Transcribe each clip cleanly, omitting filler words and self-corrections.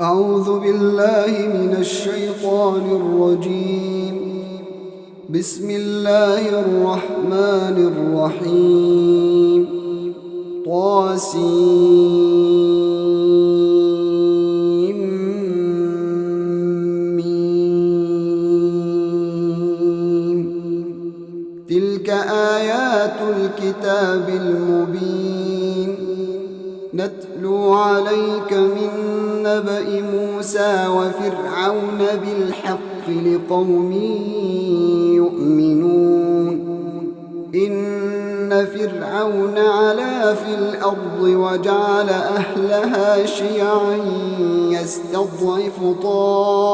أعوذ بالله من الشيطان الرجيم. بسم الله الرحمن الرحيم. طاسيم ميم. تلك آيات الكتاب المبين. نتلو عليك من نبأ موسى وفرعون بالحق لقوم يؤمنون. إن فرعون علا في الأرض وجعل أهلها شيعا يستضعف طائفة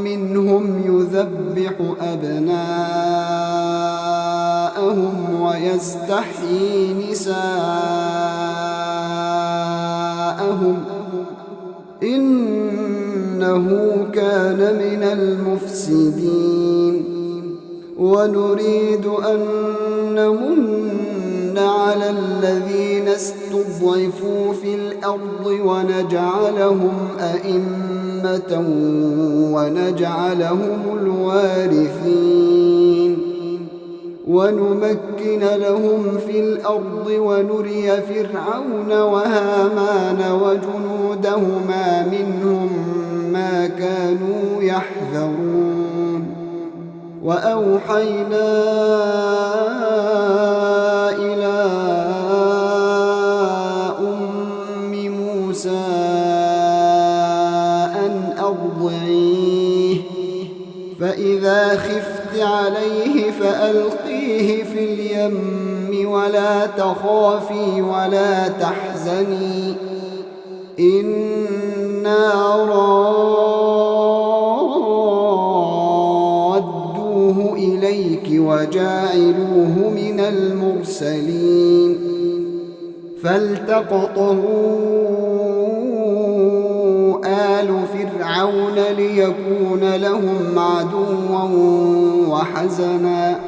منهم يذبح أبناءهم ويستحيي نساءهم إنه كان من المفسدين. ونريد أن نمن على الذين استضعفوا في الأرض ونجعلهم أئمة ونجعلهم الوارثين. ونمكن لهم في الأرض ونري فرعون وهامان وجنودهما منهم ما كانوا يحذرون. وأوحينا إلى أم موسى أن أرضعيه فإذا خفت عليه فألقيه في اليم ولا تخافي ولا تحزني إنا رادوه إليك وجاعلوه من المرسلين. فالتقطه آل فرعون ليكون لهم عدوا وحزنا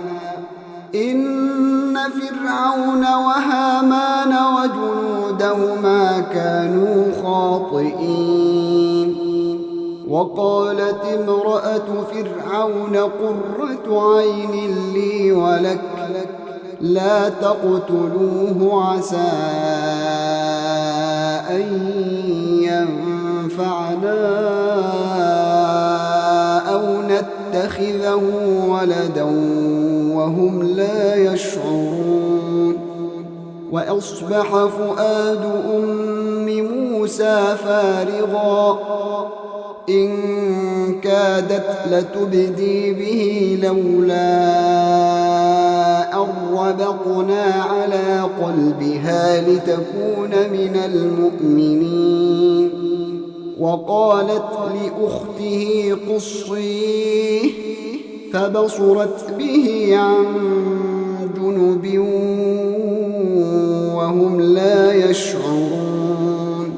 إن فرعون وهامان وجنودهما كانوا خاطئين. وقالت امرأة فرعون قرة عين لي ولك لا تقتلوه عسى أن ينفعنا أو نتخذه ولدا وهم لا يشعرون. وأصبح فؤاد أم موسى فارغا إن كادت لتبدي به لولا أن ربطنا على قلبها لتكون من المؤمنين. وقالت لأخته قصيه فبصرت به عن جنب وهم لا يشعرون.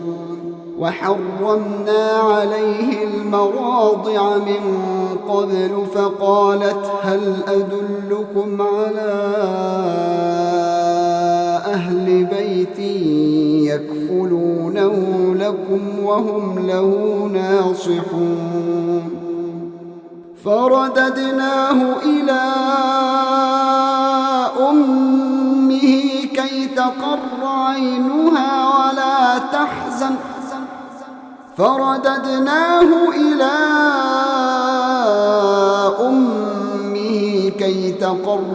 وحرمنا عليه المراضع من قبل فقالت هل أدلكم على أهل بيت يكفلونه لكم وهم له ناصحون. فرددناه إلى أمه كي تقر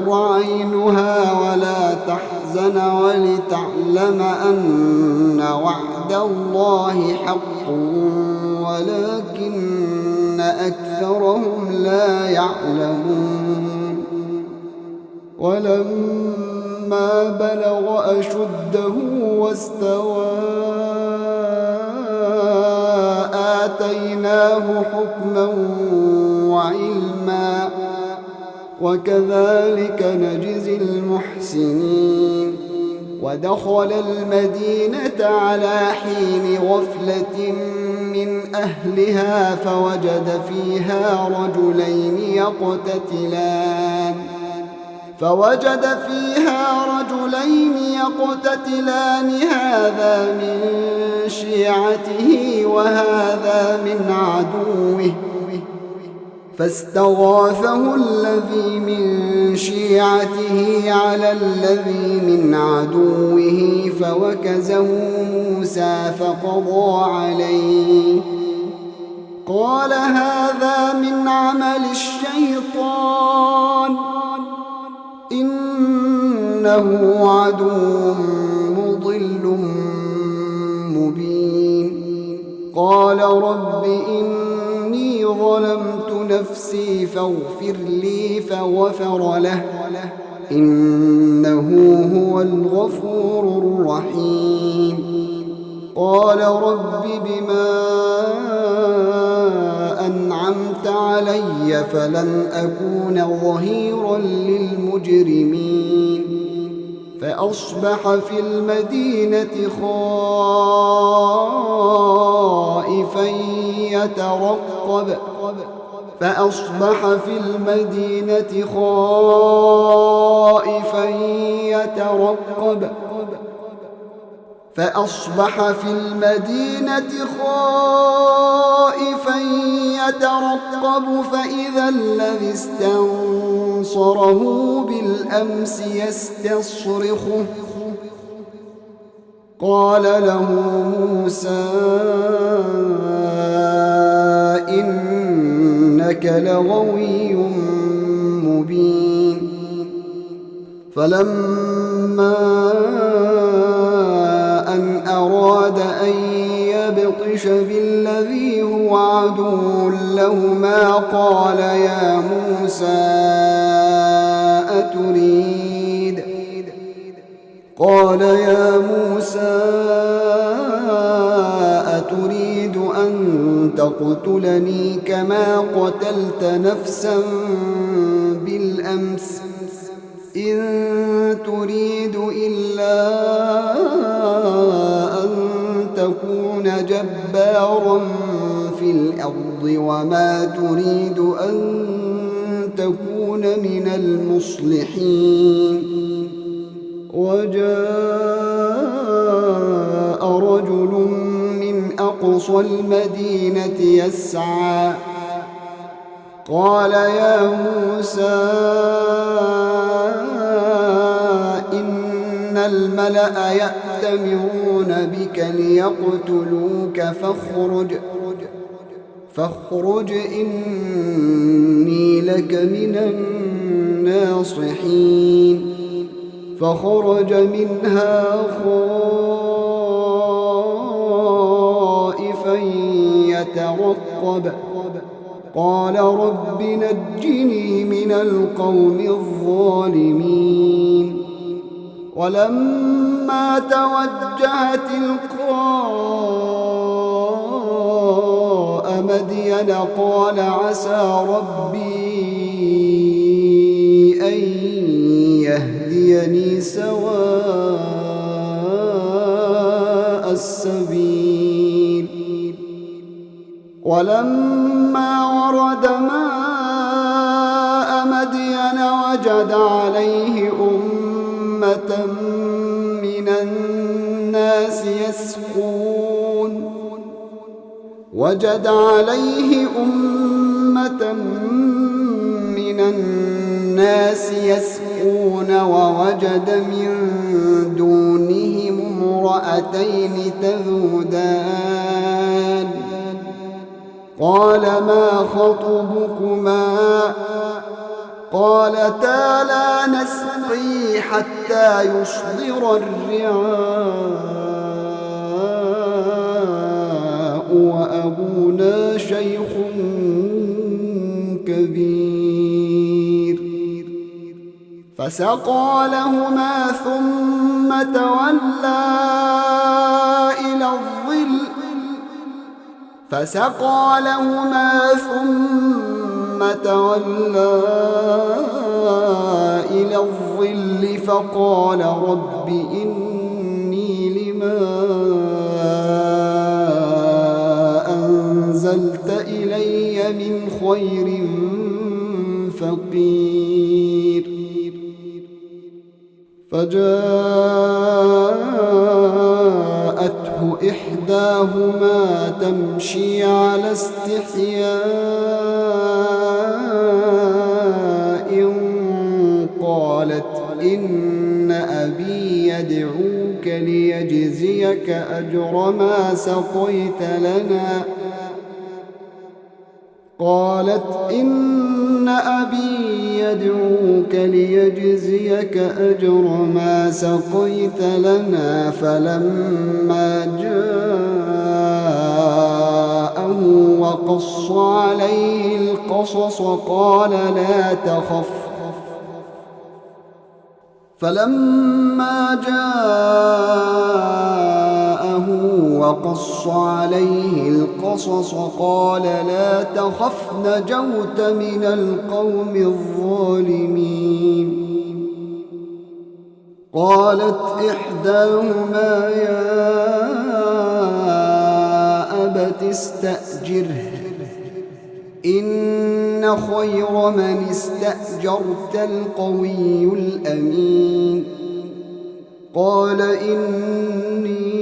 عينها ولا تحزن ولتعلم أن وعد الله حق ولكن أكثرهم لا يعلمون. ولما بلغ أشده واستوى آتيناه حكما وعلما وكذلك نجزي المحسنين. ودخل المدينة على حين غفلة من أهلها فوجد فيها رجلين يقتتلان هذا من شيعته وهذا من عدوه فاستغاثه الذي من شيعته على الذي من عدوه فوكزه موسى فقضى عليه قال هذا من عمل الشيطان إنه عدو مضل مبين قال رب إني ظلمت نفسي فاغفر لي فغفر له إنه هو الغفور الرحيم قال رب بما أنعمت علي فلن أكون ظهيرا للمجرمين فأصبح في المدينة خائفا يترقب فإذا الذي استنصره بالأمس يستصرخه قال له موسى إنك لغوي مبين فلما أن أراد أن يبطش بالذي هو عدو لهما قال يا موسى أتريد أن تقتلني كما قتلت نفسا بالأمس إن تريد إلا أن تكون جبارا في الأرض وما تريد أن تكون من المصلحين وجاء رجل من أقصى المدينة يسعى قال يا موسى إن الملأ يأتمرون بك ليقتلوك فاخرج إني لك من الناصحين فخرج منها خائفا يترقب قال رب نجني من القوم الظالمين ولما توجه تلقاء مدين قال عسى ربي أن يهديني سواء السبيل ولما ورد ماء مدين وجد عليه أمة من الناس يسقون ووجد من دونهم امرأتين تذودان قال ما خطبكما قالتا لا نسقي حتى يصدر الرعاء وأبونا شيخ كبير فسقى لهما ثم تولى إلى الظل فقال رب إني لما خير فقير. فجاءته إحداهما تمشي على استحياء قالت إن أبي يدعوك ليجزيك أجر ما سقيت لنا. قالت إن أبي يدعوك ليجزيك أجر ما سقيت لنا. فلما جاءه وقص عليه القصص قال لا تخف. فلما جاءه وقص عليه القصص قال لا تخف نجوت من القوم الظالمين. قالت إحداهما يا أبت استأجره إن خير من استأجرت القوي الأمين. قال إني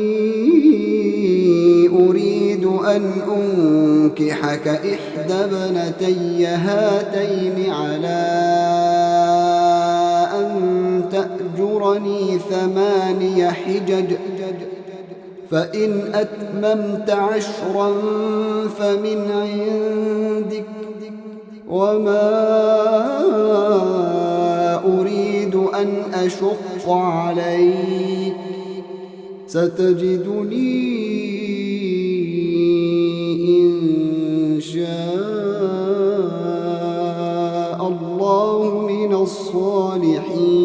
أريد أن أنكحك إحدى ابنتي هاتين على أن تأجرني 8 حجج فإن أتممت 10 فمن عندك وما أريد أن أشق عليك ستجدني إن شاء الله من الصالحين.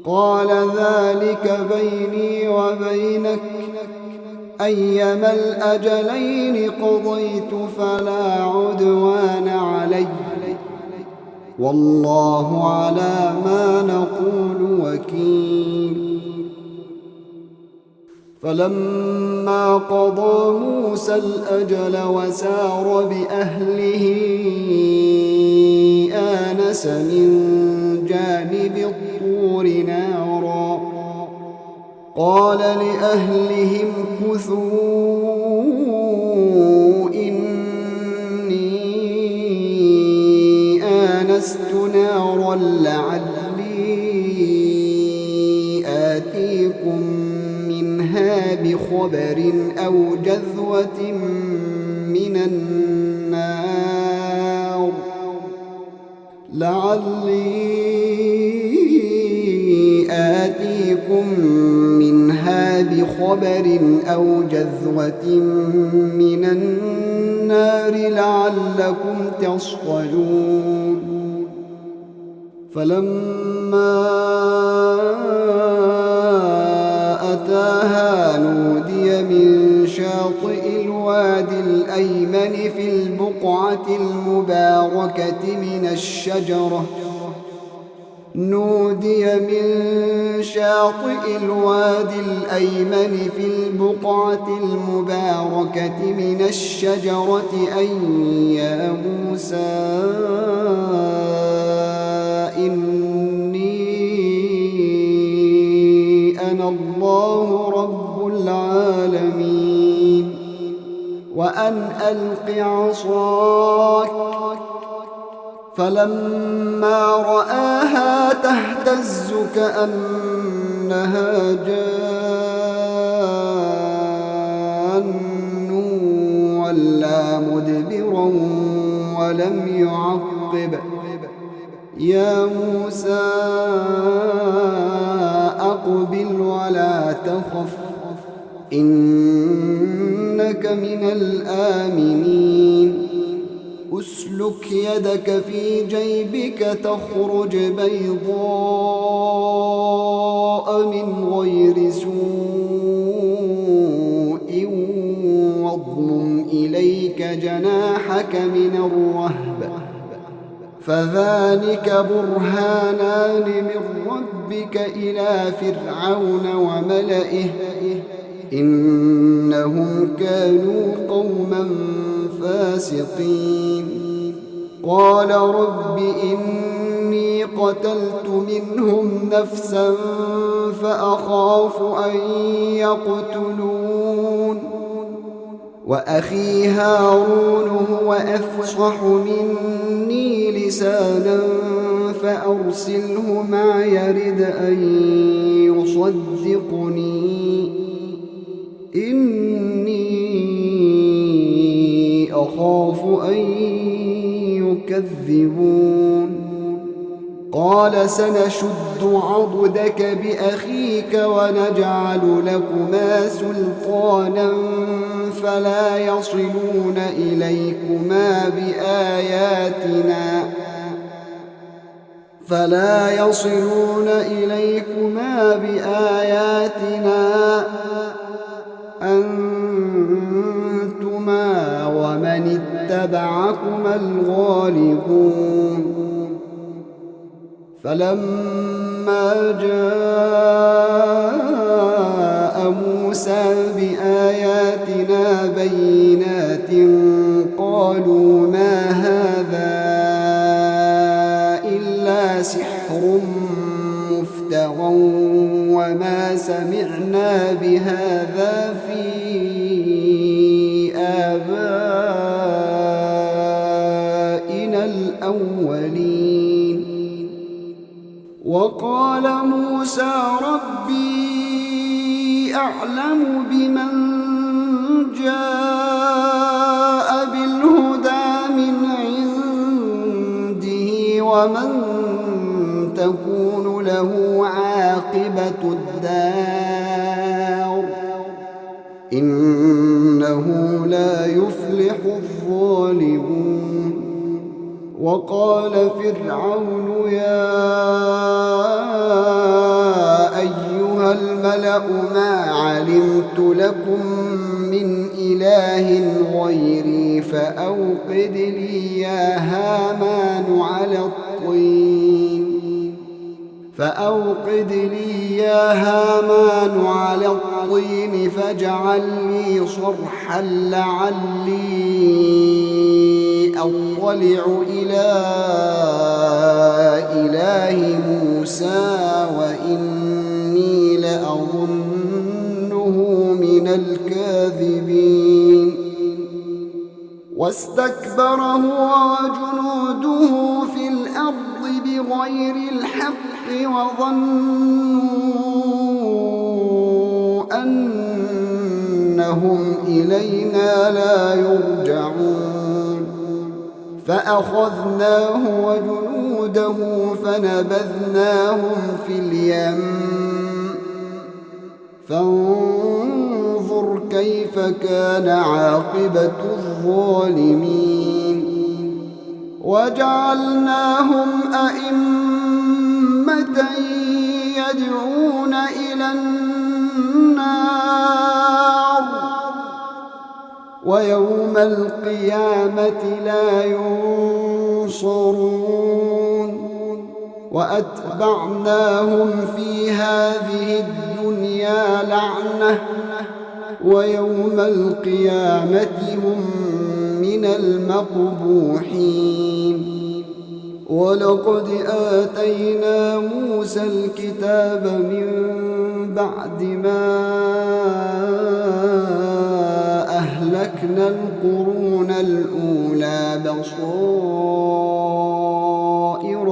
قال ذلك بيني وبينك أيما الأجلين قضيت فلا عدوان علي والله على ما نقول وكيل. فلما قضى موسى الأجل وسار بأهله آنس من جانب الطور نارا قال لأهلهم كثوا إني آنست نارا لعلي آتيكم منها بخبر أو جذوة من النار آتيكم منها بخبر أو جذوة من النار لعلكم تصطلون. فلما أتاها نودي من شاطئ الوادي الأيمن في البقعة المباركة من الشجرة نودي من شاطئ الوادي الأيمن في البقعة المباركة من الشجرة أن يا موسى إني أنا الله رب العالمين وأن ألق عصاك. فلما رآها تهتز كأنها جان ولا مدبرا ولم يعقب. يا موسى أقبل ولا تخف إنك من الآمنين. أسلك يدك في جيبك تخرج بيضاء من غير سوء واضمم إليك جناحك من الرهب فذلك برهانان من ربك إلى فرعون وملئه إنهم كانوا قوما فاسقين قال رب إني قتلت منهم نفسا فأخاف أن يقتلون وأخي هارون هو أفصح مني لسانا فأرسله معي يرد أن يصدقني إني أخاف أن يكذبون قال سنشد عضدك بأخيك ونجعل لكما سلطانا فلا يصلون إليكما بآياتنا أنتما ومن اتبعكما الغالبون فلما جاء موسى بآياتنا بينات قالوا ما هذا إلا سحر مفترى وما سمعنا بهذا في آبائنا الأولين وقال موسى ربي أعلم بمن جاء بالهدى من عنده ومن تكون له عاقبة الدار إنه لا يفلح الظالمون وقال فرعون يا أيها الملأ ما علمت لكم من إله غيري فأوقد لي يا هامان على الطين فاجعل لي صرحا لعلي أطلع إلى إله موسى وإني لأظنه من الكاذبين واستكبر هو وجنوده في الأرض بغير الحق وظنوا أنهم إلينا لا يرجعون فأخذناه وجنوده فنبذناهم في اليم فانظر كيف كان عاقبة الظالمين وجعلناهم أئمة يدعون إلى النار ويوم القيامة لا ينصرون وأتبعناهم في هذه الدنيا لعنة ويوم القيامة هم من المقبوحين ولقد آتينا موسى الكتاب من بعد ما أهلكنا القرون الأولى بصائر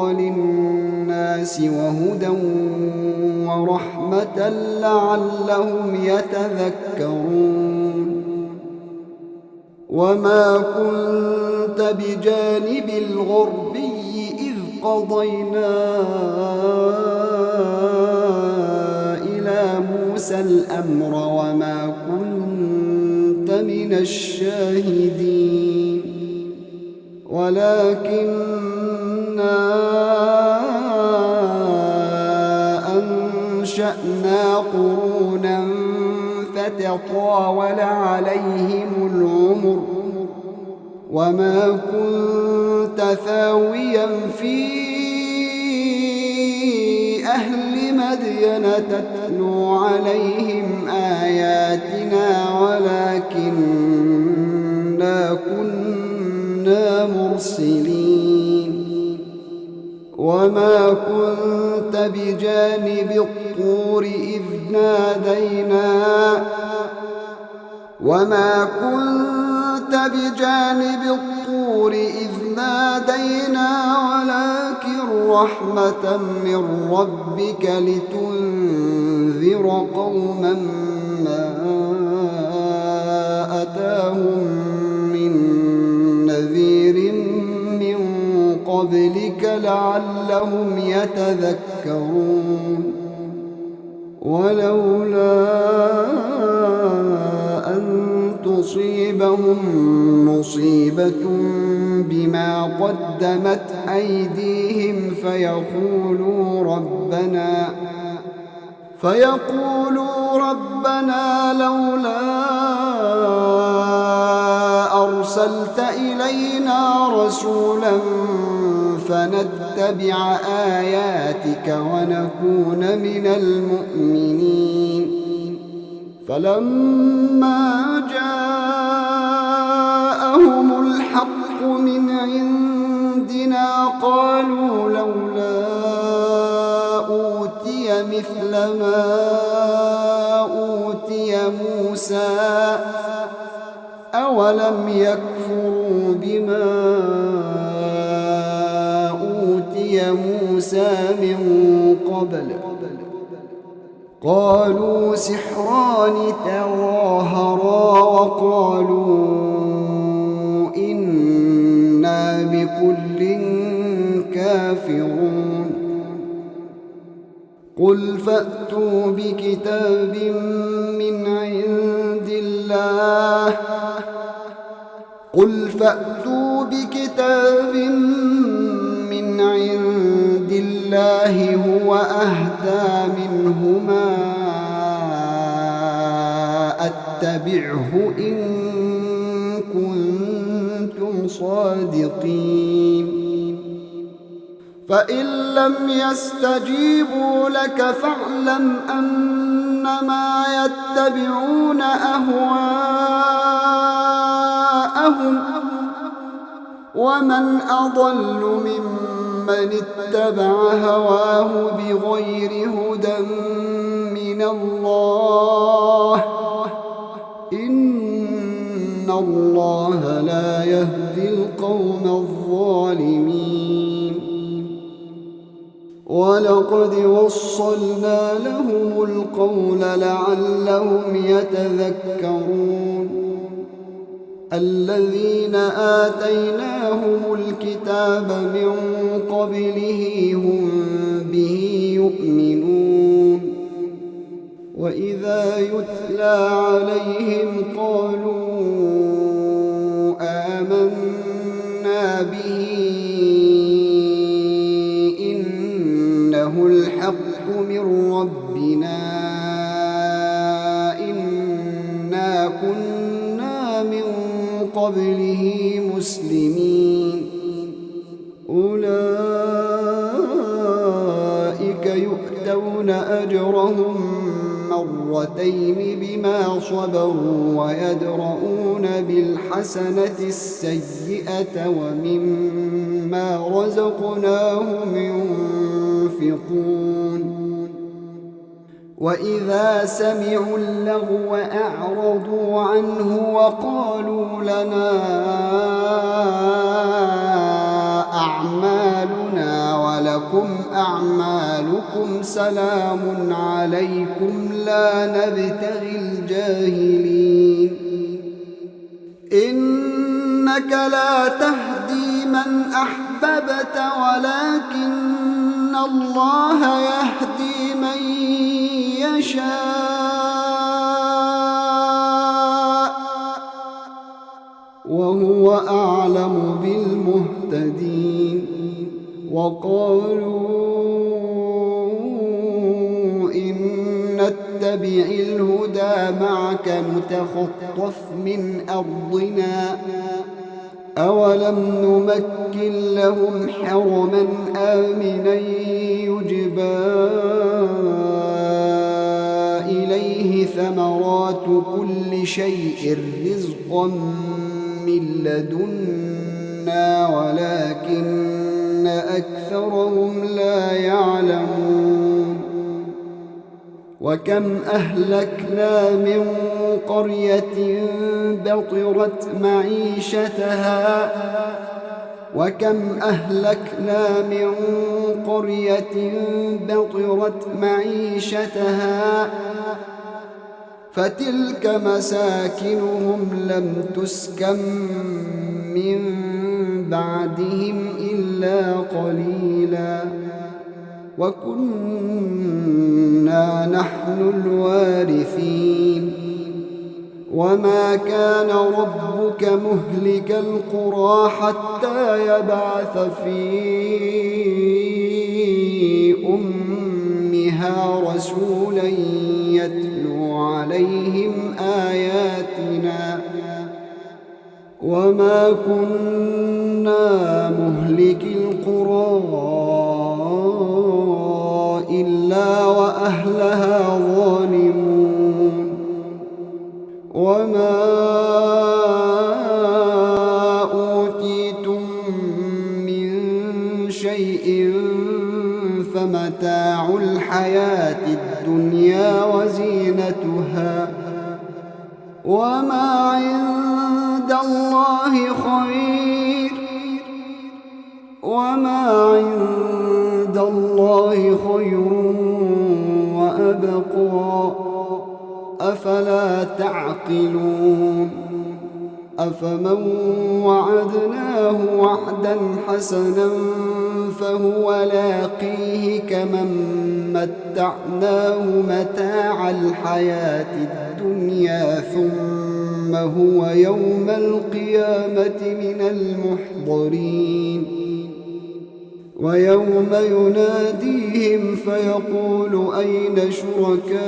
للناس وهدى ورحمة لعلهم يتذكرون وما كنت بجانب الغربي إذ قضينا إلى موسى الأمر وما كنت من الشاهدين ولكننا أنشأنا قرونا فتطاول عليهم العمر وما كنت ثاويا في أهل مدين تتلو عليهم آياتنا ولكننا كنا المرسلين وما كنت بجانب الطور إذ نادينا ولكن رحمة من ربك لتنذر قوما ما أتاهم من نذير من قبلك لعلهم يتذكرون ولولا أن تصيبهم مصيبة بما قدمت أيديهم فيقولوا ربنا لولا أرسلت إلينا رسولا فنتبع آياتك ونكون من المؤمنين فلما جاءهم الحق من عندنا قالوا لولا أوتي مثل ما أوتي موسى أولم يكفروا بما أوتي موسى من قبل قالوا سحران تظاهرا وقالوا إنا بكل كافرون قل فأتوا بكتاب من عند الله هو أهدى منهما أتبعه إن كنتم صادقين فإن لم يستجيبوا لك فاعلم أنما يتبعون أهواءهم ومن أضل ممن اتبع هواه بغير هدى من الله إن الله لا يهدي القوم الظالمين ولقد وصلنا لهم القول لعلهم يتذكرون الذين آتيناهم الكتاب من قبله هم به يؤمنون وإذا يتلى عليهم قالوا آمنا به إنه الحق من ربنا إنا كنا من قبله مسلمين أولئك يؤتون أجرهم مرتين بما صبروا ويدرؤون بالحسنة السيئة ومما رزقناهم ينفقون وإذا سمعوا اللغو أعرضوا عنه وقالوا لنا أعمالنا ولكم أعمالكم سلام عليكم لا نبتغي الجاهلين إنك لا تهدي من أحببت ولكن الله يهدي من يشاء وهو أعلم بالمهتدين وقالوا إن نتبع الهدى معك نتخطف من أرضنا أولم نمكن لهم حرما آمنا يجبى إليه ثمرات كل شيء رزقا من لدنا ولكن أكثرهم لا يعلمون وكم أهلكنا من قرية بطرت معيشتها فتلك مساكنهم لم تسكن من بعدهم إلا قليلا وكنا نحن الوارثين وما كان ربك مهلك القرى حتى يبعث في أمها رسولا يتلو عليهم آياتنا وما كنا مهلك القرى إلا وأهلها ظالمون وما أوتيتم من شيء فمتاع الحياة الدنيا وزينتها وما عند الله خير وأبقى أفلا تعقلون أفمن وعدناه وعدا حسنا فهو لاقيه كمن متعناه متاع الحياة الدنيا ثم هو يوم القيامة من المحضرين ويوم يناديهم فيقول أين شركائي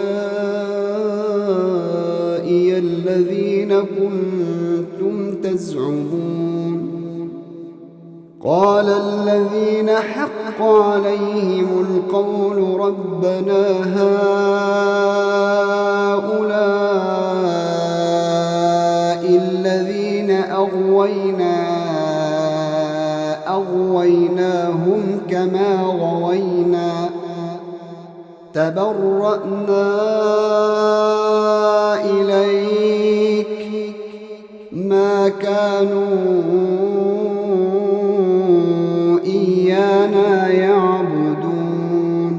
الذين كنتم تزعمون قال الذين حق عليهم القول ربنا هؤلاء الذين أغويناهم كما غوينا تبرأنا إليك ما كانوا إيانا يعبدون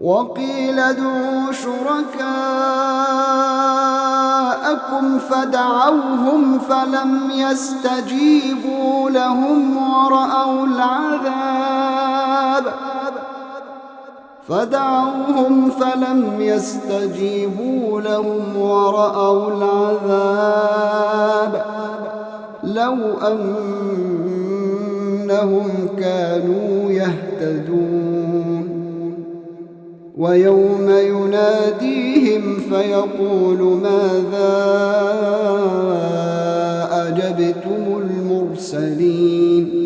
وقيل ادعوا شركاءكم فدعوهم فلم يستجيبوا لهم ورأوا العذاب لو أنهم كانوا يهتدون ويوم يناديهم فيقول ماذا أجبتم المرسلين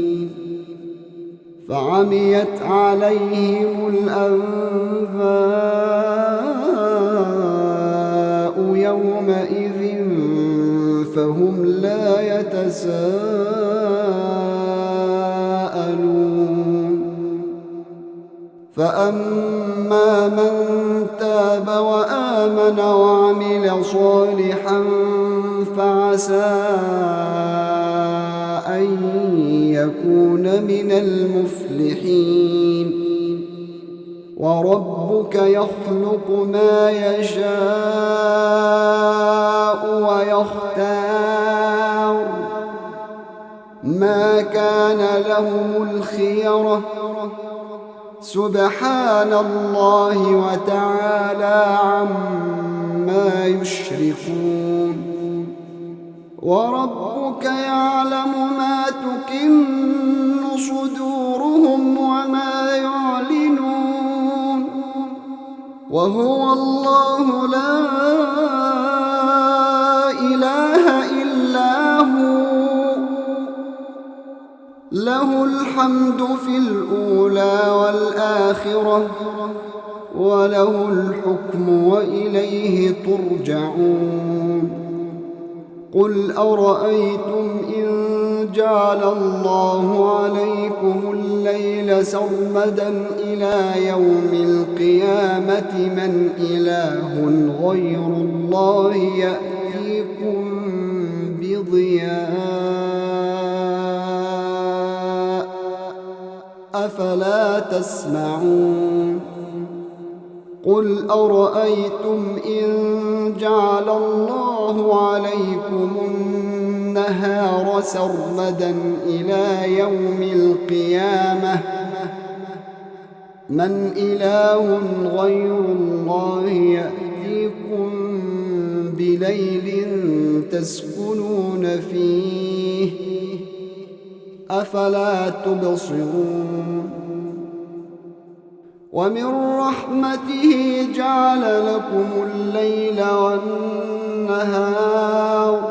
فعميت عليهم الأنباء يومئذ فهم لا يتساءلون فأما من تاب وآمن وعمل صالحا فعسى أن يكون من المفلحين وربك يخلق ما يشاء ويختار ما كان لهم الخيرة سبحان الله وتعالى عما يشركون وربك يعلم ما تكن صدورهم وما يعلنون وهو الله لا إله إلا هو له الحمد في الأولى والآخرة وله الحكم وإليه ترجعون قل أرأيتم إن جعل الله عليكم الليل سرمدا إلى يوم القيامة من إله غير الله يأتيكم بضياء أفلا تسمعون قل أرأيتم إن جعل الله عليكم النهار سرمدا إلى يوم القيامة من إله غير الله يأتيكم بليل تسكنون فيه أفلا تبصرون ومن رحمته جعل لكم الليل والنهار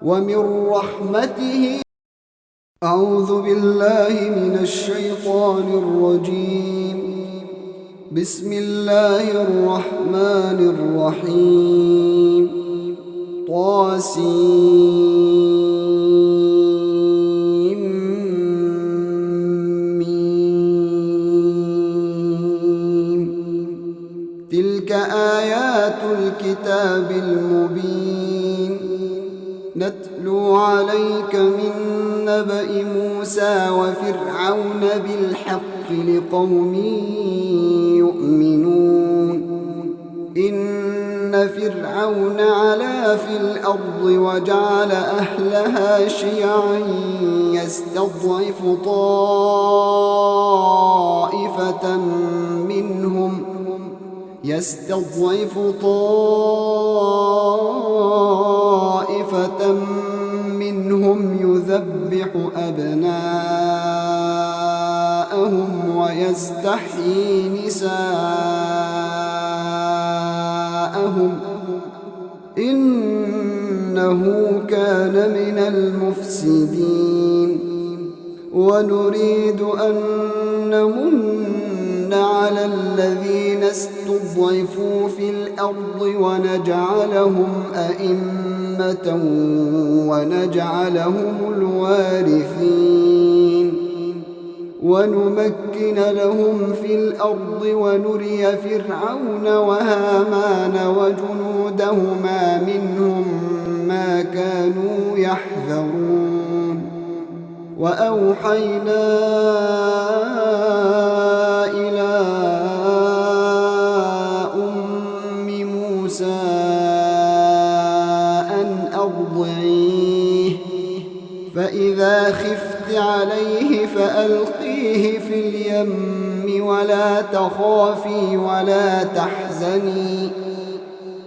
ومن رحمته أعوذ بالله من الشيطان الرجيم بسم الله الرحمن الرحيم تلك آيات الكتاب المبين نتلو عليك من نبأ موسى وفرعون بالحق لقوم يؤمنون إن فرعون علا في الأرض وجعل أهلها شيعا يستضعف طائفة منهم يذبح أبناءهم ويستحيي نساءهم إنه كان من المفسدين ونريد أن نمن على الذين استضعفوا في الأرض ونجعلهم أئمة ونجعلهم الوارثين ونمكن لهم في الأرض ونري فرعون وهامان وجنودهما منهم ما كانوا يحذرون وأوحينا إلى أم موسى أن أرضعيه فإذا خفت عليه فألقيه في اليم ولا تخافي ولا تحزني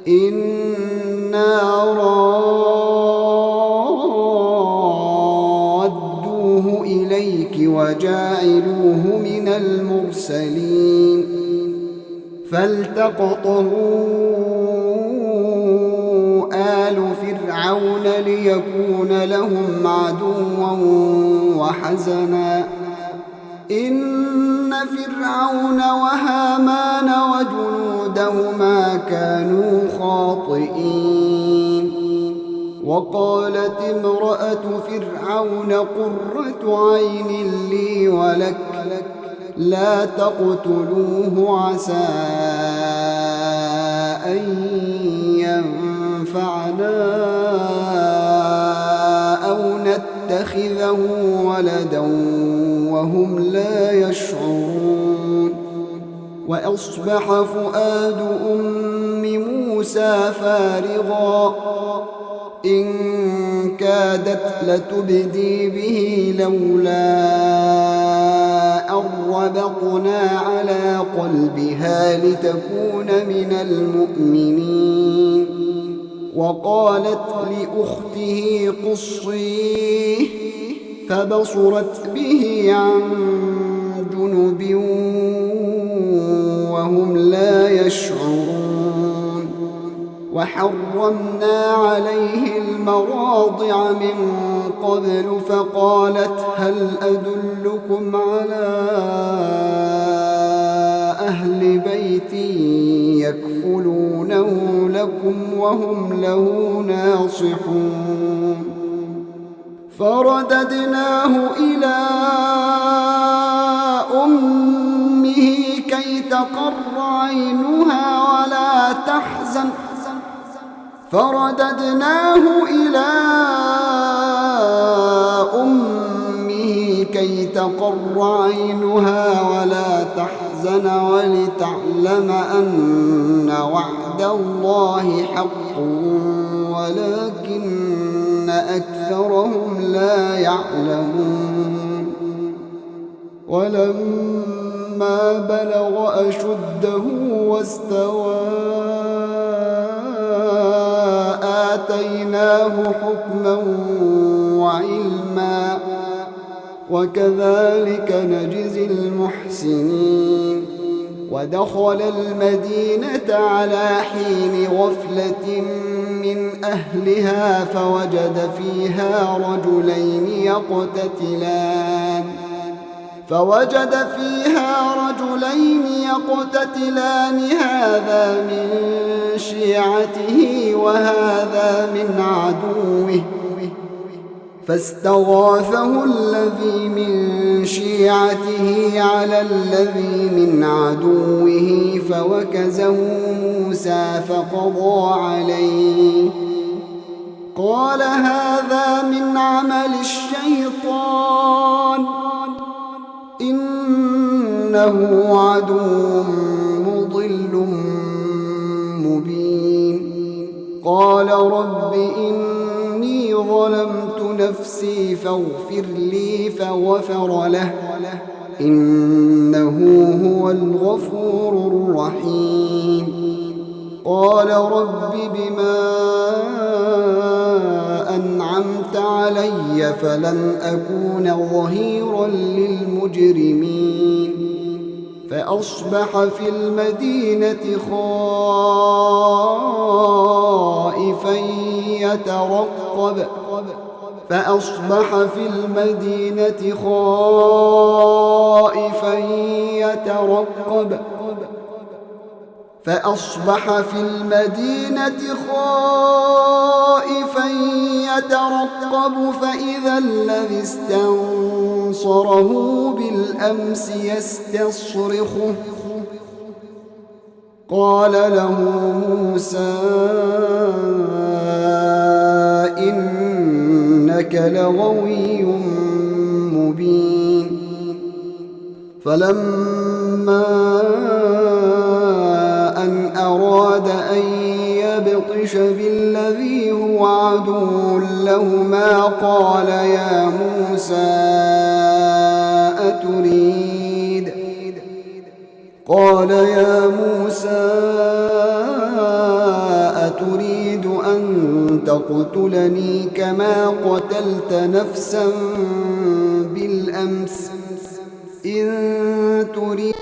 إنا رادوه إليك وجاعلوه من المرسلين فالتقطه آل فرعون ليكون لهم عدوا وحزنا إن فرعون وهامان وجنودهما كانوا خاطئين وقالت امرأة فرعون قرة عين لي ولك لا تقتلوه عسى أن ينفعنا أو نتخذه ولدا وهم لا يشعرون وأصبح فؤاد أم موسى فارغا إن كادت لتبدي به لولا أن ربطنا على قلبها لتكون من المؤمنين وقالت لأخته قصيه فبصرت به عن جنب وهم لا يشعرون وحرمنا عليه المراضع من قبل فقالت هل أدلكم على أهل بيت يكفلونه لكم وهم له ناصحون فرددناه إلى أمه كي تقر عينها ولا تحزن ولتعلم أن وعد الله حق ولكن أكثرهم لا يعلمون. ولما بلغ أشده واستوى آتيناه حكما وعلما وكذلك نجزي المحسنين. ودخل المدينة على حين غفلة من أهلها فوجد فيها رجلين يقتتلان هذا من شيعته وهذا من عدوه فاستغاثه الذي من شيعته على الذي من عدوه فوكزه موسى فقضى عليه قال هذا من عمل الشيطان إنه عدو مضل مبين. قال رب إني ظلمت نفسي فاغفر لي فغفر له إنه هو الغفور الرحيم. قال رب بما أنعمت علي فلن أكون ظهيرا للمجرمين. فأصبح في المدينة خائفا يترقب فإذا الذي استنصره بالأمس يستصرخه قال له موسى إنك لغوي مبين. فلما أن أراد أن يبطش بالذي هو عدو لهما قال يا موسى أتريد أن تقتلني كما قتلت نفسا بالأمس إن تريد